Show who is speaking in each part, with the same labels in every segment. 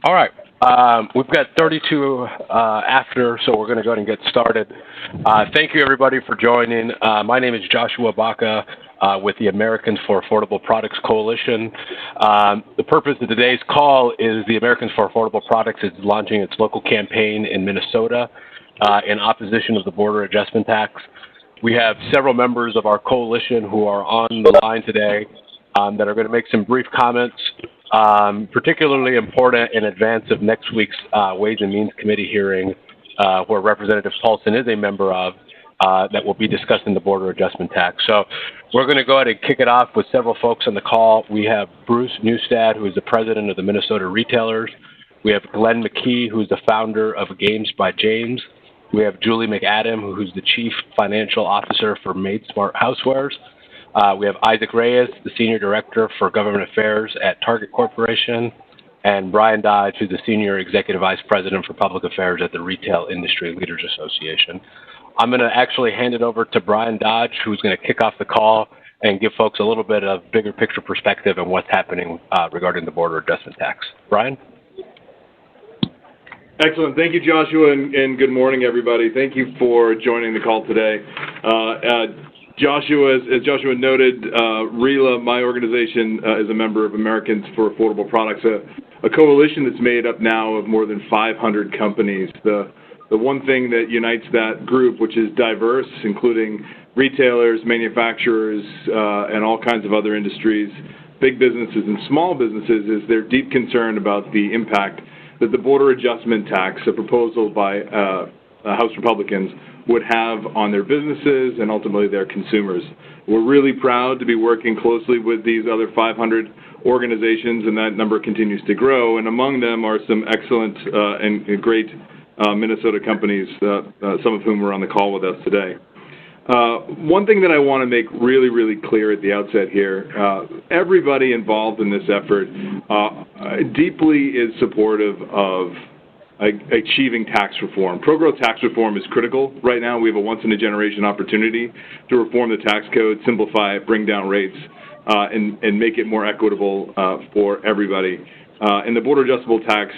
Speaker 1: All right. We've got 32 after, so we're going to go ahead and get started. Thank you, everybody, for joining. My name is Joshua Baca with the Americans for Affordable Products Coalition. The purpose of today's call is the Americans for Affordable Products is launching its local campaign in Minnesota in opposition of the border adjustment tax. We have several members of our coalition who are on the line today that are going to make some brief comments. Particularly important in advance of next week's Ways and Means Committee hearing, where Representative Paulson is a member of, that will be discussing the border adjustment tax. So we're going to go ahead and kick it off with several folks on the call. We have Bruce Nustad, who is the president of the Minnesota Retailers. We have Glenn McKee, who is the founder of Games by James. We have Julie McAdam, who's the chief financial officer for Madesmart Housewares. We have Isaac Reyes, the Senior Director for Government Affairs at Target Corporation, and Brian Dodge, who's the Senior Executive Vice President for Public Affairs at the Retail Industry Leaders Association. I'm going to actually hand it over to Brian Dodge, who's going to kick off the call and give folks a little bit of bigger picture perspective on what's happening regarding the border adjustment tax. Brian?
Speaker 2: Excellent. Thank you, Joshua, and good morning, everybody. Thank you for joining the call today. Joshua, as Joshua noted, RELA, my organization, is a member of Americans for Affordable Products, a coalition that's made up now of more than 500 companies. The one thing that unites that group, which is diverse, including retailers, manufacturers, and all kinds of other industries, big businesses and small businesses, is their deep concern about the impact that the border adjustment tax, a proposal by House Republicans, would have on their businesses and ultimately their consumers. We're really proud to be working closely with these other 500 organizations, and that number continues to grow. And among them are some excellent and great Minnesota companies, some of whom are on the call with us today. One thing that I want to make really, really clear at the outset here, everybody involved in this effort deeply is supportive of achieving tax reform. Pro-growth tax reform is critical right now. We have a once-in-a-generation opportunity to reform the tax code, simplify it, bring down rates, and make it more equitable for everybody. And the border adjustable tax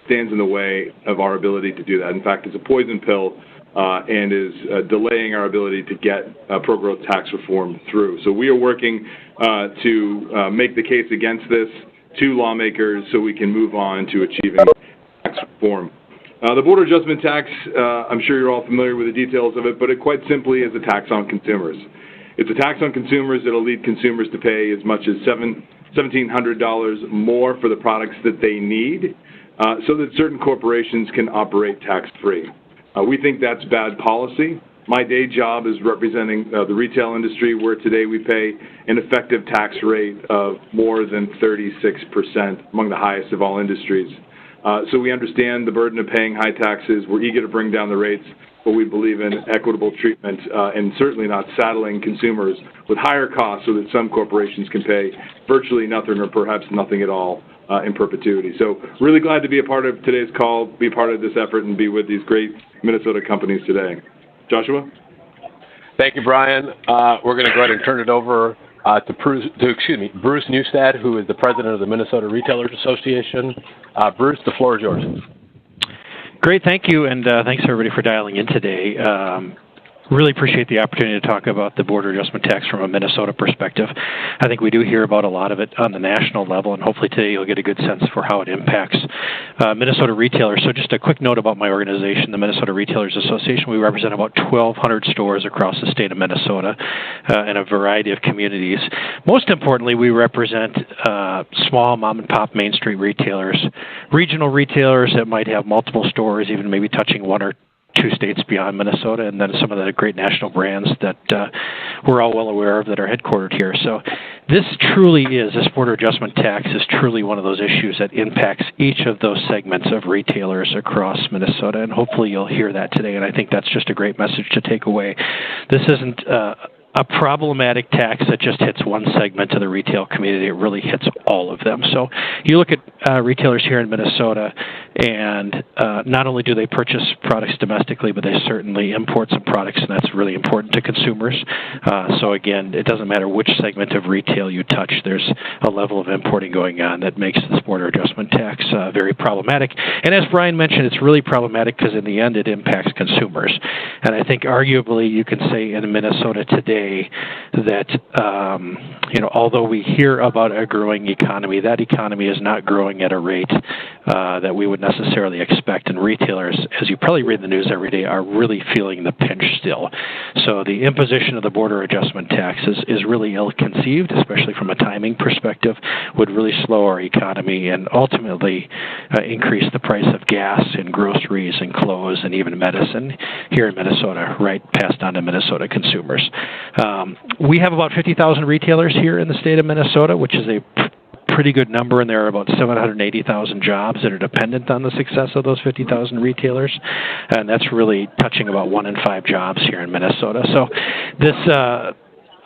Speaker 2: stands in the way of our ability to do that. In fact, it's a poison pill and is delaying our ability to get pro-growth tax reform through. So we are working to make the case against this to lawmakers so we can move on to achieving tax reform. The border adjustment tax, I'm sure you're all familiar with the details of it, but it quite simply is a tax on consumers. It's a tax on consumers that will lead consumers to pay as much as $1,700 more for the products that they need so that certain corporations can operate tax-free. We think that's bad policy. My day job is representing the retail industry, where today we pay an effective tax rate of more than 36%, among the highest of all industries. So we understand the burden of paying high taxes. We're eager to bring down the rates, but we believe in equitable treatment and certainly not saddling consumers with higher costs so that some corporations can pay virtually nothing or perhaps nothing at all in perpetuity. So really glad to be a part of today's call, be part of this effort, and be with these great Minnesota companies today. Joshua?
Speaker 1: Thank you, Brian. We're going to go ahead and turn it over to Bruce Nustad, who is the president of the Minnesota Retailers Association. Bruce, the floor is yours.
Speaker 3: Great, thank you, and thanks everybody for dialing in today. Really appreciate the opportunity to talk about the border adjustment tax from a Minnesota perspective. I think we do hear about a lot of it on the national level, and hopefully today you'll get a good sense for how it impacts Minnesota retailers. So just a quick note about my organization, the Minnesota Retailers Association. We represent about 1,200 stores across the state of Minnesota in a variety of communities. Most importantly, we represent small mom-and-pop Main Street retailers, regional retailers that might have multiple stores, even maybe touching one or two states beyond Minnesota, and then some of the great national brands that we're all well aware of that are headquartered here. So this border adjustment tax is truly one of those issues that impacts each of those segments of retailers across Minnesota, and hopefully you'll hear that today, and I think that's just a great message to take away. This isn't a problematic tax that just hits one segment of the retail community. It really hits all of them. So you look at retailers here in Minnesota, and not only do they purchase products domestically, but they certainly import some products, and that's really important to consumers. So again, it doesn't matter which segment of retail you touch, there's a level of importing going on that makes this border adjustment tax very problematic. And as Brian mentioned, it's really problematic because in the end it impacts consumers. And I think arguably you can say in Minnesota today that although we hear about a growing economy, that economy is not growing at a rate that we would necessarily expect. And retailers, as you probably read in the news every day, are really feeling the pinch still. So the imposition of the border adjustment tax is really ill-conceived, especially from a timing perspective, would really slow our economy and ultimately increase the price of gas and groceries and clothes and even medicine here in Minnesota, right, passed on to Minnesota consumers. We have about 50,000 retailers here in the state of Minnesota, which is a pretty good number, and there are about 780,000 jobs that are dependent on the success of those 50,000 retailers, and that's really touching about 1 in 5 jobs here in Minnesota. So this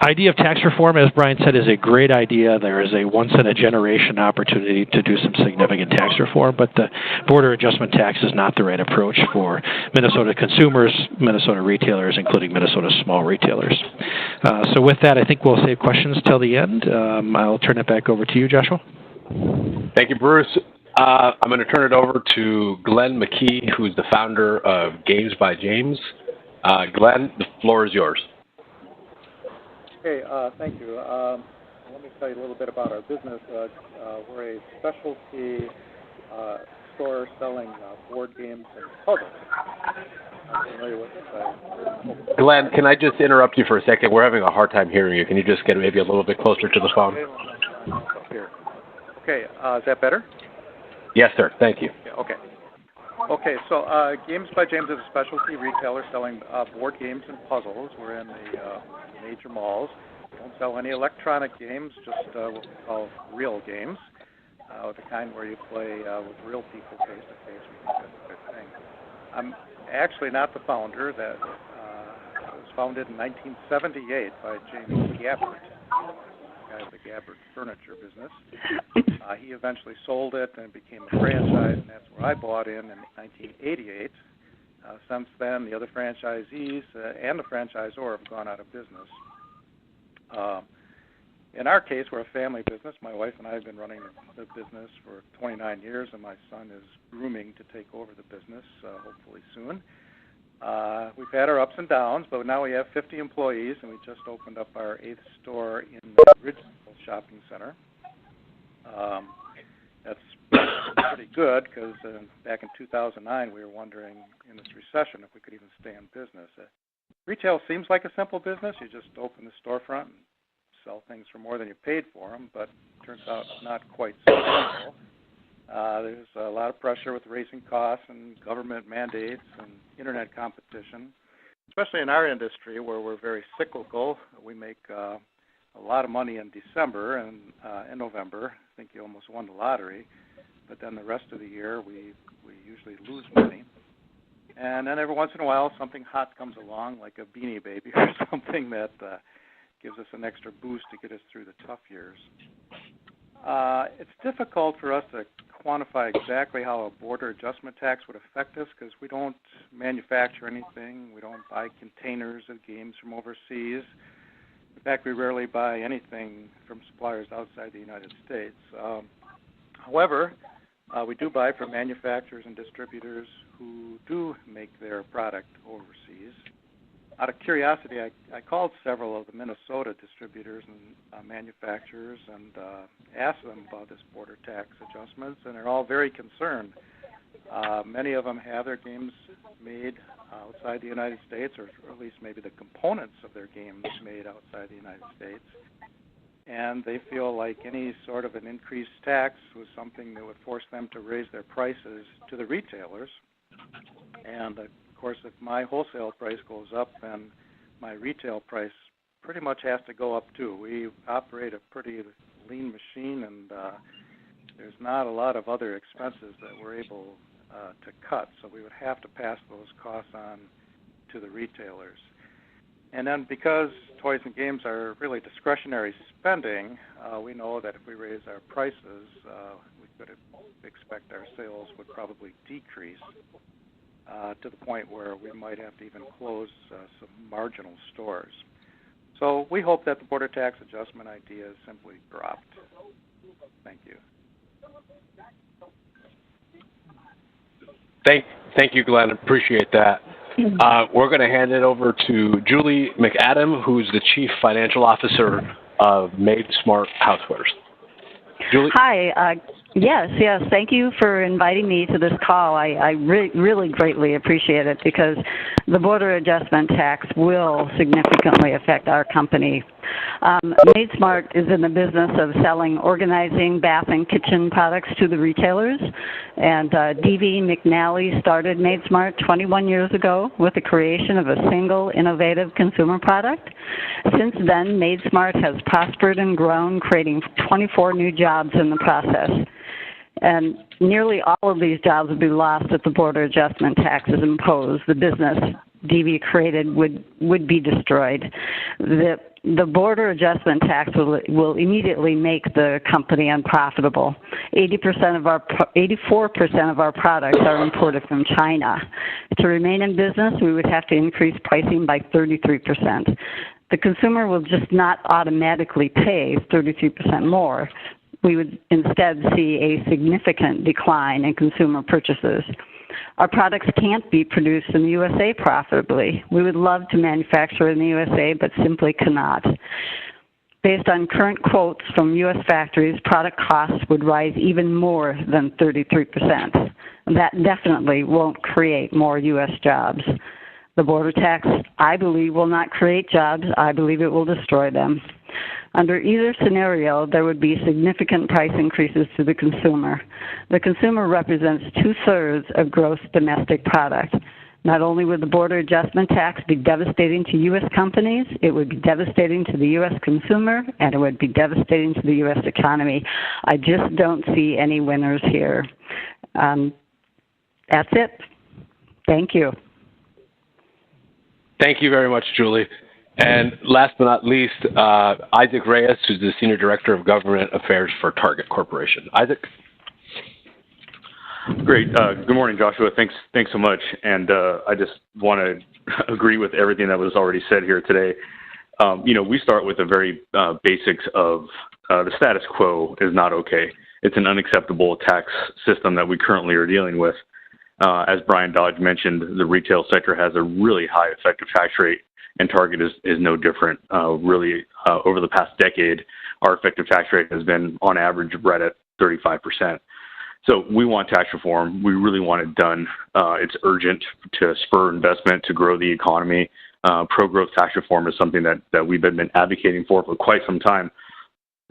Speaker 3: idea of tax reform, as Brian said, is a great idea. There is a once-in-a-generation opportunity to do some significant tax reform, but the border adjustment tax is not the right approach for Minnesota consumers, Minnesota retailers, including Minnesota small retailers. So with that, I think we'll save questions till the end. I'll turn it back over to you, Joshua.
Speaker 1: Thank you, Bruce. I'm going to turn it over to Glenn McKee, who's the founder of Games by James. Glenn, the floor is yours.
Speaker 4: Okay, thank you. Let me tell you a little bit about our business. We're a specialty store selling board games and puzzles. I'm familiar with this.
Speaker 1: Glenn, can I just interrupt you for a second? We're having a hard time hearing you. Can you just get maybe a little bit closer to the phone?
Speaker 4: Okay, is that better?
Speaker 1: Yes, sir. Thank you.
Speaker 4: Okay, so Games by James is a specialty retailer selling board games and puzzles. We're in the major malls. We don't sell any electronic games, just what we call real games, the kind where you play with real people face to face. We think that's a good thing. I'm actually not the founder. That was founded in 1978 by James Gabbard, the guy with the Gabbard furniture business. He eventually sold it and it became a franchise, and that's where I bought in 1988. Since then, the other franchisees and the franchisor have gone out of business. In our case, we're a family business. My wife and I have been running the business for 29 years, and my son is grooming to take over the business, hopefully soon. We've had our ups and downs, but now we have 50 employees, and we just opened up our 8th store in the Ridgeville Shopping Center. That's pretty good because back in 2009 we were wondering in this recession if we could even stay in business. Retail seems like a simple business. You just open the storefront and sell things for more than you paid for them, but it turns out not quite so simple. There's a lot of pressure with raising costs and government mandates and internet competition, especially in our industry where we're very cyclical. We make a lot of money in December and in November. I think you almost won the lottery. But then the rest of the year, we usually lose money. And then every once in a while, something hot comes along, like a Beanie Baby or something that gives us an extra boost to get us through the tough years. It's difficult for us to quantify exactly how a border adjustment tax would affect us because we don't manufacture anything. We don't buy containers of games from overseas. In fact, we rarely buy anything from suppliers outside the United States. However, we do buy from manufacturers and distributors who do make their product overseas. Out of curiosity, I called several of the Minnesota distributors and manufacturers and asked them about this border tax adjustments, and they're all very concerned. Many of them have their games made outside the United States, or at least maybe the components of their games made outside the United States. And they feel like any sort of an increased tax was something that would force them to raise their prices to the retailers. And, of course, if my wholesale price goes up, then my retail price pretty much has to go up, too. We operate a pretty lean machine, and there's not a lot of other expenses that we're able to cut. So we would have to pass those costs on to the retailers. And then because toys and games are really discretionary spending, we know that if we raise our prices, we could expect our sales would probably decrease to the point where we might have to even close some marginal stores. So we hope that the border tax adjustment idea is simply dropped. Thank you.
Speaker 1: Thank you, Glenn. Appreciate that. We're going to hand it over to Julie McAdam, who's the Chief Financial Officer of Madesmart Housewares. Julie?
Speaker 5: Hi. Yes. Thank you for inviting me to this call. I really greatly appreciate it because the border adjustment tax will significantly affect our company. Madesmart is in the business of selling organizing, bath, and kitchen products to the retailers. And D.V. McNally started Madesmart 21 years ago with the creation of a single innovative consumer product. Since then, Madesmart has prospered and grown, creating 24 new jobs in the process. And nearly all of these jobs would be lost if the border adjustment tax is imposed. The business D.V. created would be destroyed. The border adjustment tax will immediately make the company unprofitable. 84% of our products are imported from China. To remain in business, we would have to increase pricing by 33%. The consumer will just not automatically pay 33% more. We would instead see a significant decline in consumer purchases. Our products can't be produced in the USA profitably. We would love to manufacture in the USA, but simply cannot. Based on current quotes from U.S. factories, product costs would rise even more than 33%. That definitely won't create more U.S. jobs. The border tax, I believe, will not create jobs. I believe it will destroy them. Under either scenario, there would be significant price increases to the consumer. The consumer represents 2/3 of gross domestic product. Not only would the border adjustment tax be devastating to U.S. companies, it would be devastating to the U.S. consumer, and it would be devastating to the U.S. economy. I just don't see any winners here. That's it. Thank you.
Speaker 1: Thank you very much, Julie. And last but not least, Isaac Reyes, who's the Senior Director of Government Affairs for Target Corporation. Isaac?
Speaker 6: Great. Good morning, Joshua. Thanks so much. And I just want to agree with everything that was already said here today. We start with the very basics of the status quo is not okay. It's an unacceptable tax system that we currently are dealing with. As Brian Dodge mentioned, the retail sector has a really high effective tax rate, and Target is no different. Really, over the past decade, our effective tax rate has been, on average, right at 35%. So we want tax reform. We really want it done. It's urgent to spur investment, to grow the economy. Pro-growth tax reform is something that we've been advocating for quite some time.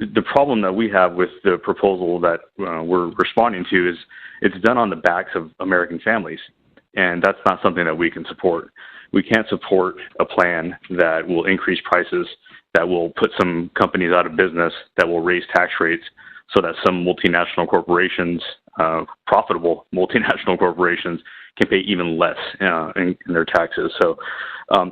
Speaker 6: The problem that we have with the proposal that we're responding to is it's done on the backs of American families, and that's not something that we can support. We can't support a plan that will increase prices, that will put some companies out of business, that will raise tax rates so that some multinational corporations, profitable multinational corporations, can pay even less in their taxes. So,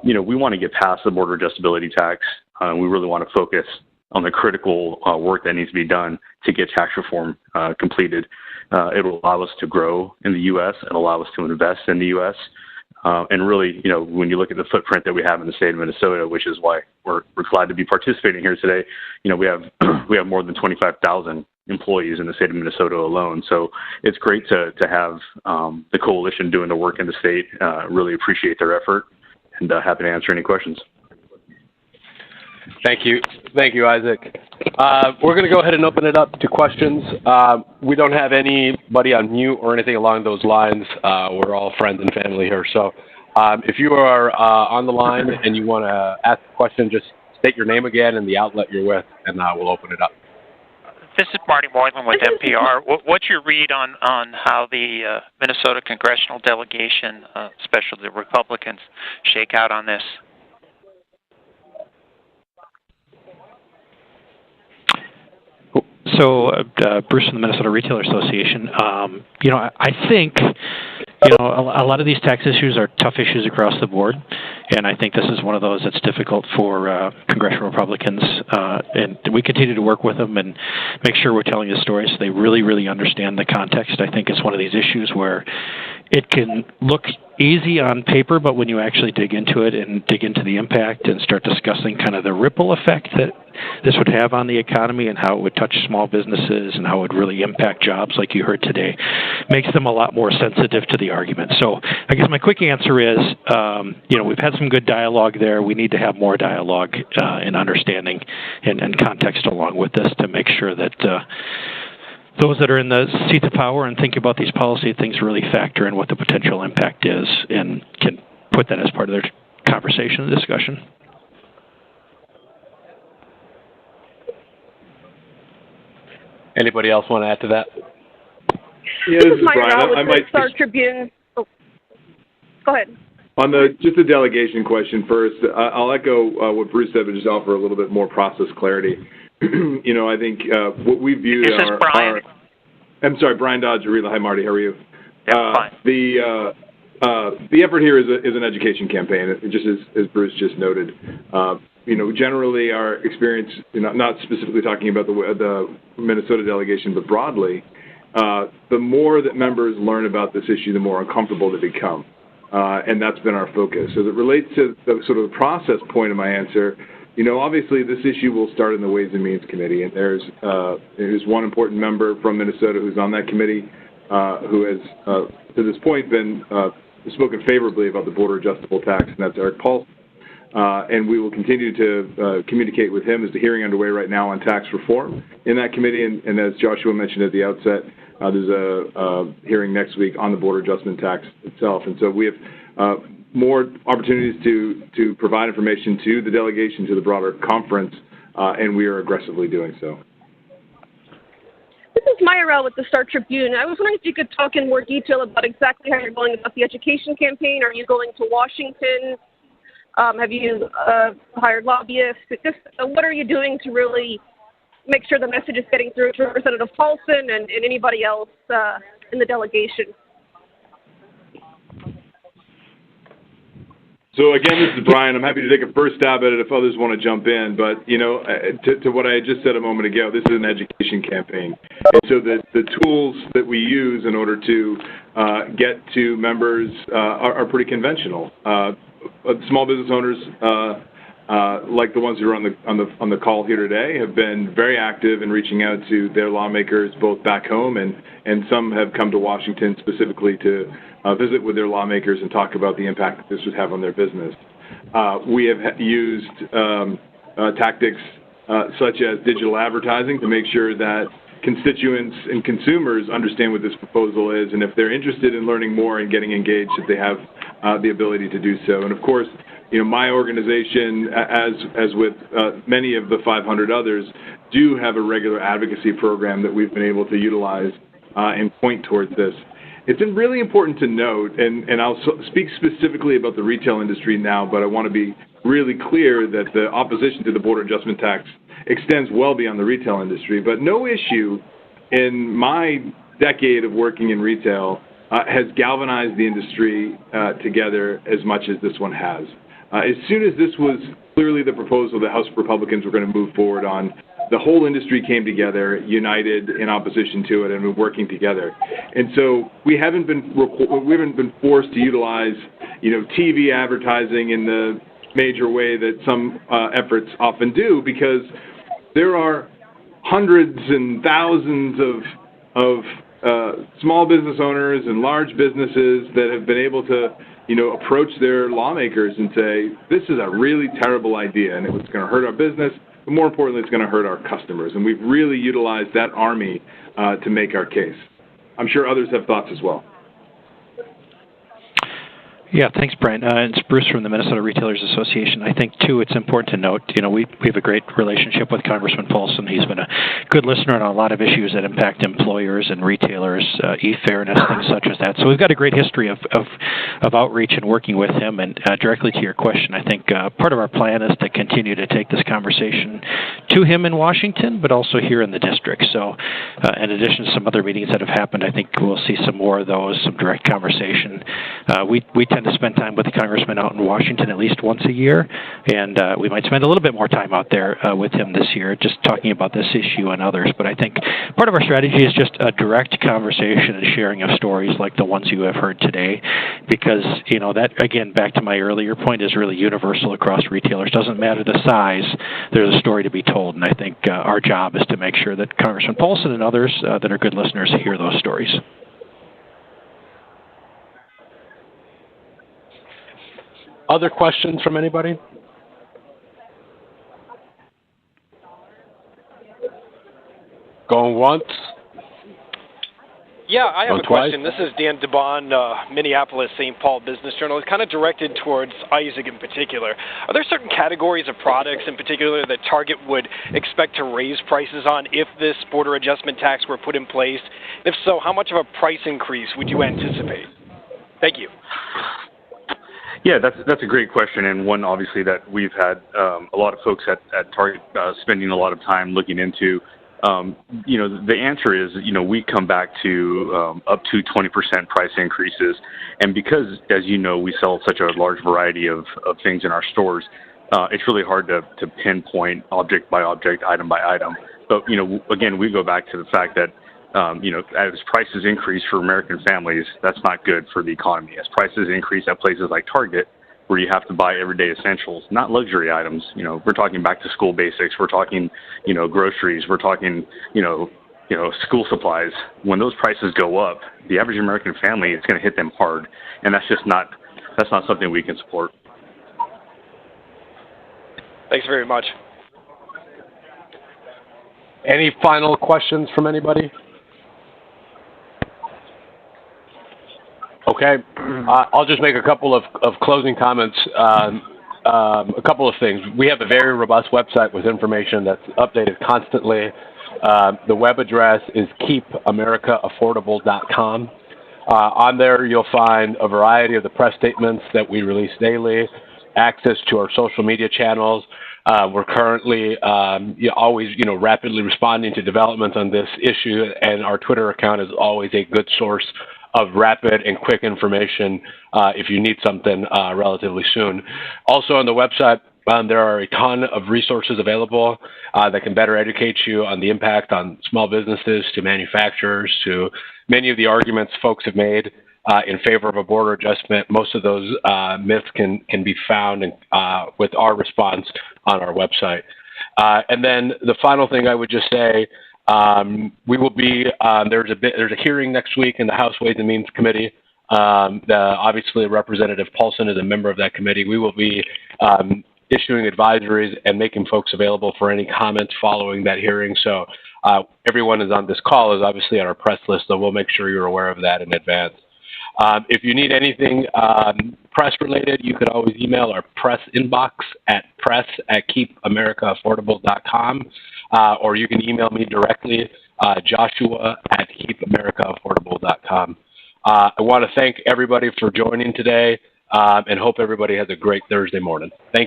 Speaker 6: we want to get past the border adjustability tax. We really want to focus on the critical work that needs to be done to get tax reform completed. It will allow us to grow in the U.S. and allow us to invest in the U.S. And really, when you look at the footprint that we have in the state of Minnesota, which is why we're glad to be participating here today, we have more than 25,000 employees in the state of Minnesota alone. So it's great to have the coalition doing the work in the state. Really appreciate their effort, and happy to answer any questions.
Speaker 1: Thank you, Isaac. We're going to go ahead and open it up to questions. We don't have anybody on mute or anything along those lines. We're all friends and family here. So if you are on the line and you want to ask a question, just state your name again and the outlet you're with, and we'll open it up.
Speaker 7: This is Marty Moylan with NPR. What's your read on how the Minnesota congressional delegation, especially the Republicans, shake out on this?
Speaker 3: So, Bruce from the Minnesota Retailer Association, I think a lot of these tax issues are tough issues across the board, and I think this is one of those that's difficult for congressional Republicans, and we continue to work with them and make sure we're telling the story so they really, really understand the context. I think it's one of these issues where it can look easy on paper, but when you actually dig into it and dig into the impact and start discussing kind of the ripple effect that this would have on the economy and how it would touch small businesses and how it would really impact jobs like you heard today, makes them a lot more sensitive to the argument. So I guess my quick answer is, we've had some good dialogue there. We need to have more dialogue and understanding and context along with this to make sure that those that are in the seats of power and think about these policy things really factor in what the potential impact is and can put that as part of their conversation and discussion.
Speaker 1: Anybody else want to add to that?
Speaker 8: Yeah, this is Brian. I might Star Tribune. Oh. Go ahead.
Speaker 2: On just the delegation question first, I'll echo what Bruce said, but just offer a little bit more process clarity. I think what we view
Speaker 7: This is Brian.
Speaker 2: I'm sorry, Brian Dodge, Rela. Hi, Marty. How are you?
Speaker 7: Yeah, fine.
Speaker 2: The effort here is an education campaign, just as Bruce just noted. Generally our experience, not specifically talking about the Minnesota delegation, but broadly, the more that members learn about this issue, the more uncomfortable they become. And that's been our focus. As it relates to the sort of process point of my answer, obviously this issue will start in the Ways and Means Committee, and there's one important member from Minnesota who's on that committee who has, to this point, been spoken favorably about the border adjustable tax, and that's Eric Paulson. And we will continue to communicate with him as the hearing underway right now on tax reform in that committee. And as Joshua mentioned at the outset, there's a hearing next week on the border adjustment tax itself. And so we have more opportunities to provide information to the delegation, to the broader conference, and we are aggressively doing so.
Speaker 8: This is Maya Rell with the Star Tribune. I was wondering if you could talk in more detail about exactly how you're going about the education campaign. Are you going to Washington? Have you hired lobbyists? Just what are you doing to really make sure the message is getting through to Representative Paulson and anybody else in the delegation?
Speaker 2: So again, this is Brian. I'm happy to take a first stab at it if others want to jump in. But, to what I just said a moment ago, this is an education campaign. And so the tools that we use in order to get to members are pretty conventional. Small business owners, like the ones who are on the call here today, have been very active in reaching out to their lawmakers, both back home and some have come to Washington specifically to visit with their lawmakers and talk about the impact that this would have on their business. We have used tactics such as digital advertising to make sure that constituents and consumers understand what this proposal is, and if they're interested in learning more and getting engaged, that they have the ability to do so. And of course, my organization, as with many of the 500 others, do have a regular advocacy program that we've been able to utilize and point towards this. It's really important to note, and I'll speak specifically about the retail industry now, but I want to be really clear that the opposition to the border adjustment tax extends well beyond the retail industry. But no issue in my decade of working in retail has galvanized the industry together as much as this one has. As soon as this was clearly the proposal the House Republicans were going to move forward on, the whole industry came together, united in opposition to it, and been working together. And so we haven't been forced to utilize, TV advertising in the major way that some efforts often do, because there are hundreds and thousands of small business owners and large businesses that have been able to, approach their lawmakers and say, this is a really terrible idea and it's going to hurt our business, but more importantly, it's going to hurt our customers. And we've really utilized that army to make our case. I'm sure others have thoughts as well.
Speaker 3: Yeah, thanks, Brian. It's Bruce from the Minnesota Retailers Association. I think, too, it's important to note, we have a great relationship with Congressman Paulson. He's been a good listener on a lot of issues that impact employers and retailers, e-fairness, things such as that. So we've got a great history of outreach and working with him. And directly to your question, I think part of our plan is to continue to take this conversation to him in Washington, but also here in the district. So in addition to some other meetings that have happened, I think we'll see some more of those, some direct conversation. We tend to spend time with the congressman out in Washington at least once a year, and we might spend a little bit more time out there with him this year just talking about this issue and others. But I think part of our strategy is just a direct conversation and sharing of stories like the ones you have heard today, because, that, again, back to my earlier point, is really universal across retailers. Doesn't matter the size, there's a story to be told, and I think our job is to make sure that Congressman Paulson and others that are good listeners hear those stories.
Speaker 1: Other questions from anybody? Going once?
Speaker 9: Yeah, I have a
Speaker 1: twice?
Speaker 9: question. This is Dan DeBon, Minneapolis St. Paul Business Journal. It's kind of directed towards Isaac in particular. Are there certain categories of products in particular that Target would expect to raise prices on if this border adjustment tax were put in place? If so, how much of a price increase would you anticipate? Thank you.
Speaker 6: Yeah, that's a great question, and one obviously that we've had a lot of folks at Target spending a lot of time looking into. The answer is, we come back to up to 20% price increases, and because, as you know, we sell such a large variety of things in our stores, it's really hard to pinpoint object by object, item by item. But again, we go back to the fact that as prices increase for American families, that's not good for the economy. As prices increase at places like Target, where you have to buy everyday essentials, not luxury items. We're talking back to school basics. We're talking, groceries. We're talking, school supplies. When those prices go up, the average American family, it's going to hit them hard, and that's not something we can support.
Speaker 9: Thanks very much.
Speaker 1: Any final questions from anybody? Okay. I'll just make a couple of closing comments. A couple of things. We have a very robust website with information that's updated constantly. The web address is keepamericaaffordable.com. On there, you'll find a variety of the press statements that we release daily, access to our social media channels. We're currently always, rapidly responding to developments on this issue, and our Twitter account is always a good source of rapid and quick information if you need something relatively soon. Also on the website, there are a ton of resources available that can better educate you on the impact on small businesses, to manufacturers, to many of the arguments folks have made in favor of a border adjustment. Most of those myths can be found with our response on our website. And then the final thing I would just say, we will be there's a hearing next week in the House Ways and Means Committee. Obviously, Representative Paulson is a member of that committee. We will be issuing advisories and making folks available for any comments following that hearing. So everyone is on this call is obviously on our press list, so we'll make sure you're aware of that in advance. If you need anything press-related, you could always email our press inbox at press@keepamericaaffordable.com, or you can email me directly, joshua@keepamericaaffordable.com. I want to thank everybody for joining today and hope everybody has a great Thursday morning. Thank you.